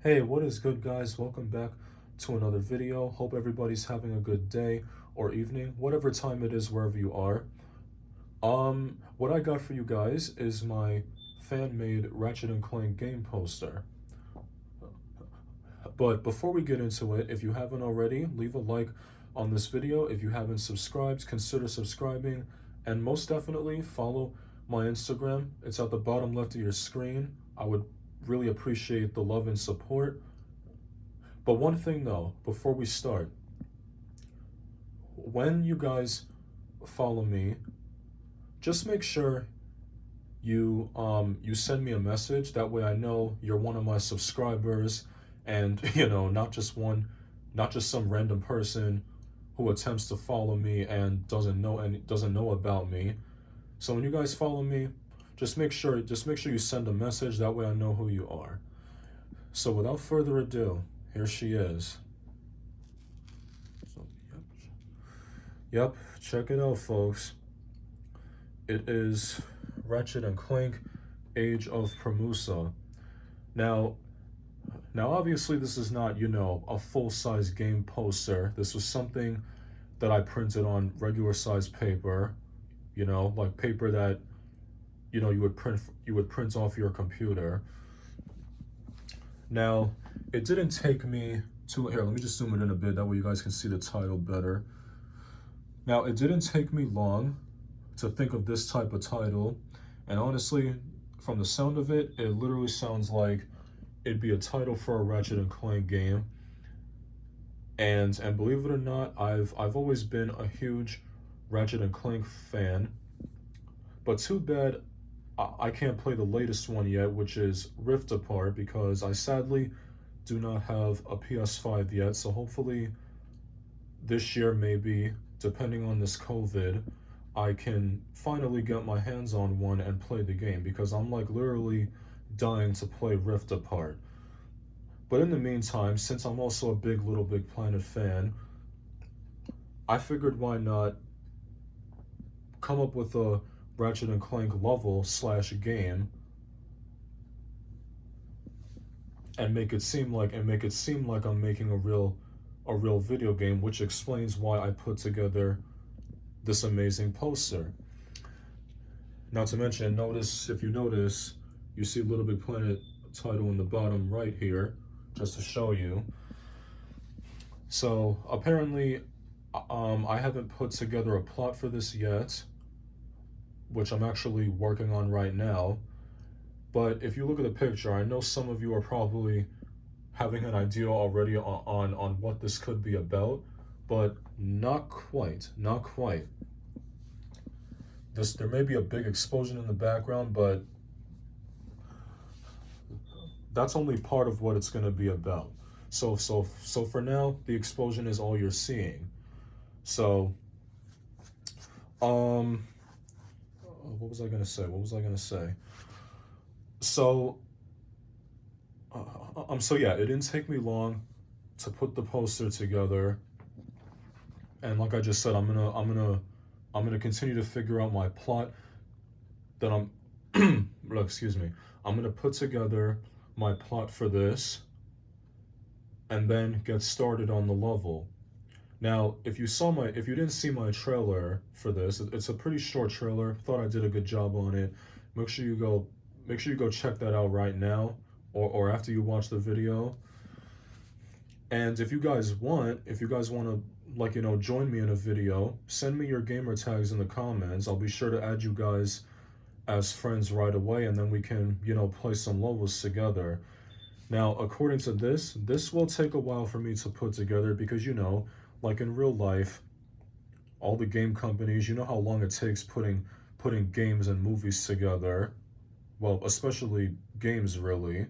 Hey, what is good, guys? Welcome back to another video. Hope everybody's having a good day or evening, whatever time it is, wherever you are. What I got for you guys is my fan-made Ratchet and Clank game poster. But before we get into it, if you haven't already, leave a like on this video. If you haven't subscribed, consider subscribing, and most definitely follow my Instagram. It's at the bottom left of your screen. I would really appreciate the love and support. But one thing though, before we start, when you guys follow me, just make sure you send me a message. That way I know you're one of my subscribers, and not just some random person who attempts to follow me and doesn't know about me. So when you guys follow me, just make sure you send a message. That way I know who you are. So without further ado, here she is. So, yep, check it out, folks. It is Ratchet and Clank, Age of Permusa. Now, now obviously this is not, a full-size game poster. This was something that I printed on regular size paper, like paper that, you would print off your computer. Now, it didn't take me too, here, let me just zoom it in a bit, that way you guys can see the title better. Now, it didn't take me long to think of this type of title, and honestly, from the sound of it, it literally sounds like it'd be a title for a Ratchet and Clank game. And believe it or not, I've always been a huge Ratchet and Clank fan, but too bad I can't play the latest one yet, which is Rift Apart, because I sadly do not have a PS5 yet. So hopefully this year, maybe, depending on this COVID, I can finally get my hands on one and play the game, because I'm like literally dying to play Rift Apart. But in the meantime, since I'm also a big Little Big Planet fan, I figured why not come up with a Ratchet and Clank level slash game and make it seem like I'm making a real video game, which explains why I put together this amazing poster. Not to mention, if you notice, you see Little Big Planet title in the bottom right here, just to show you. So apparently, I haven't put together a plot for this yet, which I'm actually working on right now. But if you look at the picture, I know some of you are probably having an idea already on what this could be about, but not quite, not quite. There may be a big explosion in the background, but that's only part of what it's going to be about. So for now, the explosion is all you're seeing. So, what was I gonna say? So, so yeah, it didn't take me long to put the poster together, and like I just said, I'm gonna continue to figure out my plot. That excuse me. I'm gonna put together my plot for this, and then get started on the level. Now, if you didn't see my trailer for this, it's a pretty short trailer. Thought I did a good job on it. Make sure you go check that out right now, or after you watch the video. And if you guys want to, join me in a video, send me your gamer tags in the comments. I'll be sure to add you guys as friends right away, and then we can, play some levels together. Now, according to this will take a while for me to put together, because like in real life, all the game companies, you know how long it takes putting games and movies together. Well, especially games, really.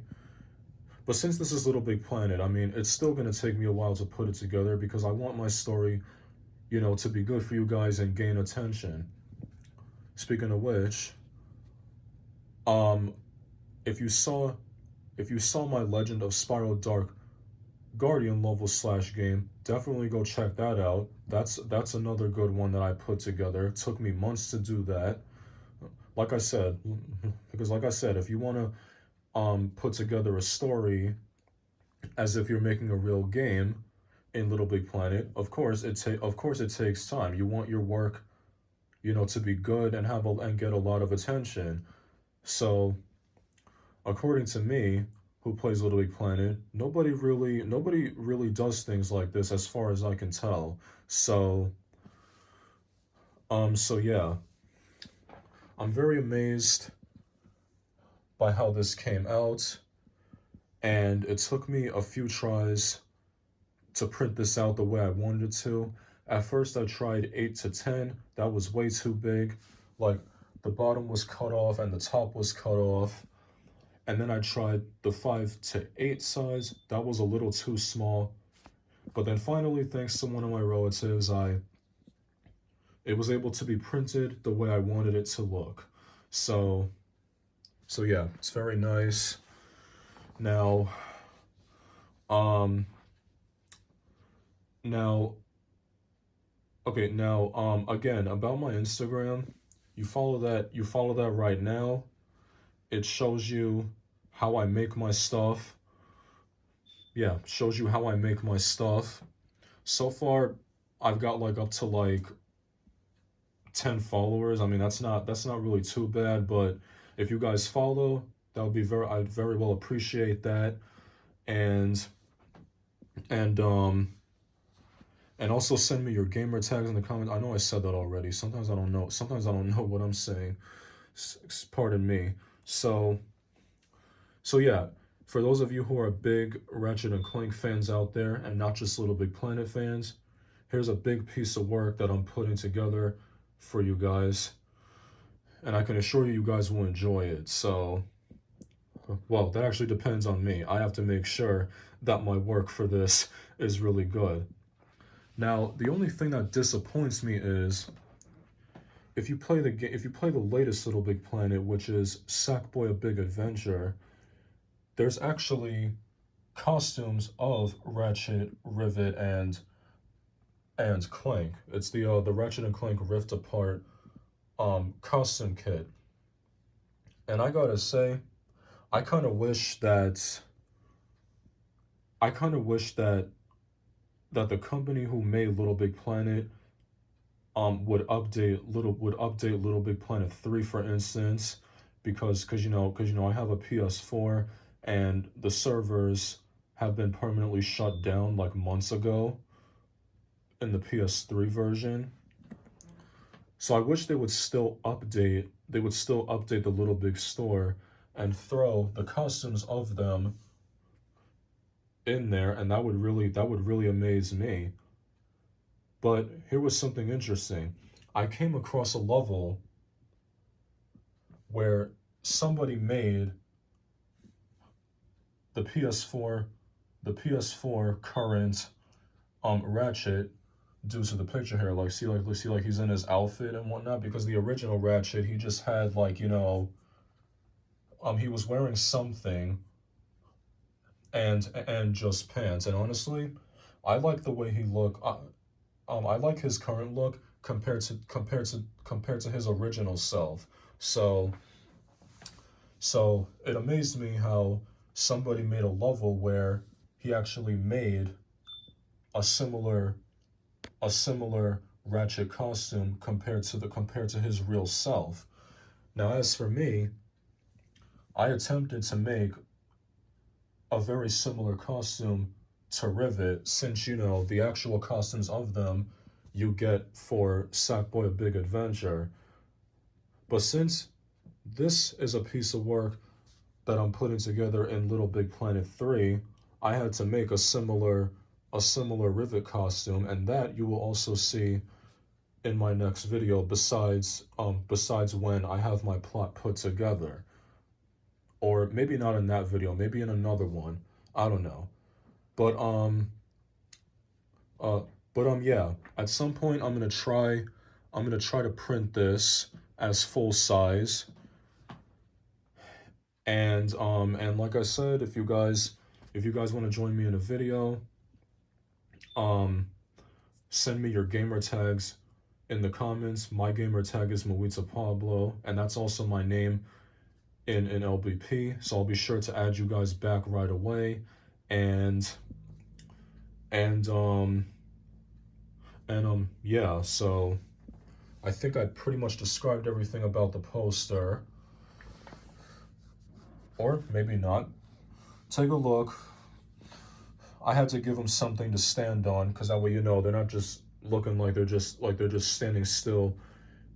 But since this is Little Big Planet, I mean, it's still gonna take me a while to put it together, because I want my story, to be good for you guys and gain attention. Speaking of which, um, if you saw my Legend of Spiral Dark Guardian level slash game, definitely go check that out. That's another good one that I put together. It took me months to do that. Like I said, if you want to put together a story as if you're making a real game in Little Big Planet. Of course it takes time. You want your work, to be good and and get a lot of attention. So, according to me, who plays Little Big Planet, nobody really does things like this as far as I can tell. So, so yeah, I'm very amazed by how this came out, and it took me a few tries to print this out the way I wanted it to. At first, I tried 8 to 10. That was way too big. Like, the bottom was cut off and the top was cut off. And then I tried the 5 to 8 size. That was a little too small. But then finally, thanks to one of my relatives, it was able to be printed the way I wanted it to look. So, so yeah, it's very nice. Now, um, now, okay, now, again, about my Instagram, you follow that right now. It shows you how I make my stuff. Yeah, shows you how I make my stuff. So far, I've got like up to like 10 followers. I mean, that's not really too bad, but if you guys follow, that would be I'd very well appreciate that. And and um and also send me your gamer tags in the comments. I know I said that already. Sometimes I don't know. Sometimes I don't know what I'm saying. Pardon me. So so yeah, for those of you who are big Ratchet and Clank fans out there and not just Little Big Planet fans, here's a big piece of work that I'm putting together for you guys. And I can assure you, you guys will enjoy it. So, well, that actually depends on me. I have to make sure that my work for this is really good. Now, the only thing that disappoints me is if you play the latest Little Big Planet, which is Sackboy: A Big Adventure, there's actually costumes of Ratchet, Rivet, and Clank. It's the Ratchet and Clank Rift Apart costume kit. And I gotta say, I kind of wish that I kind of wish that the company who made Little Big Planet would update Little Big Planet 3, for instance, because I have a PS4 and the servers have been permanently shut down like months ago in the PS3 version. So I wish they would still update the Little Big store and throw the costumes of them in there, and that would really amaze me. But here was something interesting. I came across a level where somebody made the PS4 the PS4 current Ratchet due to the picture here. See like he's in his outfit and whatnot, because the original Ratchet, he just had like, he was wearing something and just pants. And honestly, I like the way he looked. I like his current look compared to his original self. So so it amazed me how somebody made a level where he actually made a similar a similar Ratchet costume compared to his real self. Now, as for me, I attempted to make a very similar costume to Rivet, since the actual costumes of them you get for Sackboy: A Big Adventure. But since this is a piece of work that I'm putting together in Little Big Planet 3, I had to make a similar Rivet costume, and that you will also see in my next video, besides when I have my plot put together. Or maybe not in that video, maybe in another one. I don't know. But uh yeah, at some point I'm gonna try to print this as full size. And like I said, if you guys want to join me in a video, um send me your gamer tags in the comments. My gamer tag is Mawita Pablo, and that's also my name in LBP. So I'll be sure to add you guys back right away. and and yeah, so I think I pretty much described everything about the poster, or maybe not. Take a look. I had to give them something to stand on, because that way, you know, they're not just looking like they're just standing still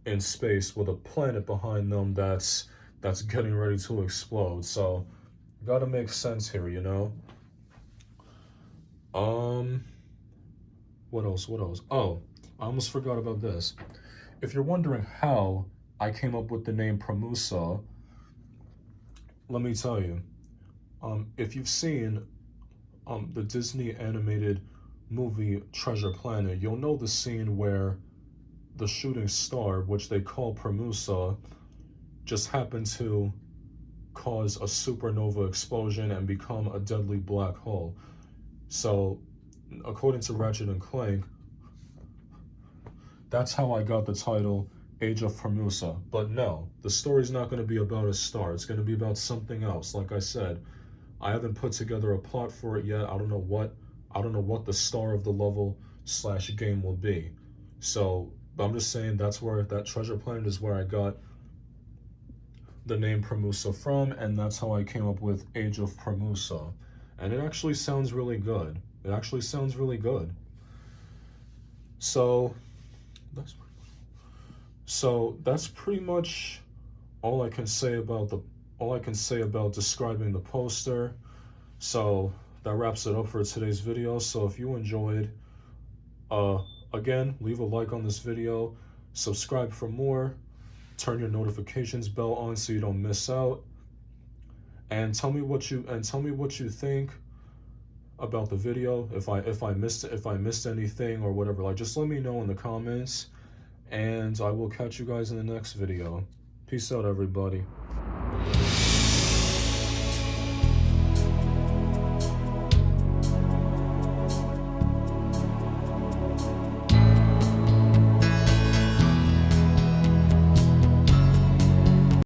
in space with a planet behind them that's getting ready to explode. So gotta make sense here, you know. um what else, oh, I almost forgot about this. If you're wondering how I came up with the name Permusa, let me tell you. If you've seen the Disney animated movie Treasure Planet, you'll know the scene where the shooting star, which they call Permusa, just happened to cause a supernova explosion and become a deadly black hole. So, according to Ratchet and Clank, that's how I got the title Age of Permusa. But no, the story's not going to be about a star. It's going to be about something else. Like I said, I haven't put together a plot for it yet. I don't know what the star of the level / game will be. So, but I'm just saying that's where that treasure planet is where I got the name Permusa from, and that's how I came up with Age of Permusa. And it actually sounds really good. It actually sounds really good. So that's pretty much all I can say about describing the poster. So that wraps it up for today's video. So if you enjoyed, again, leave a like on this video, subscribe for more, turn your notifications bell on so you don't miss out, and tell me what you think about the video. If I missed anything or whatever, like, just let me know in the comments, and I will catch you guys in the next video. Peace out, everybody.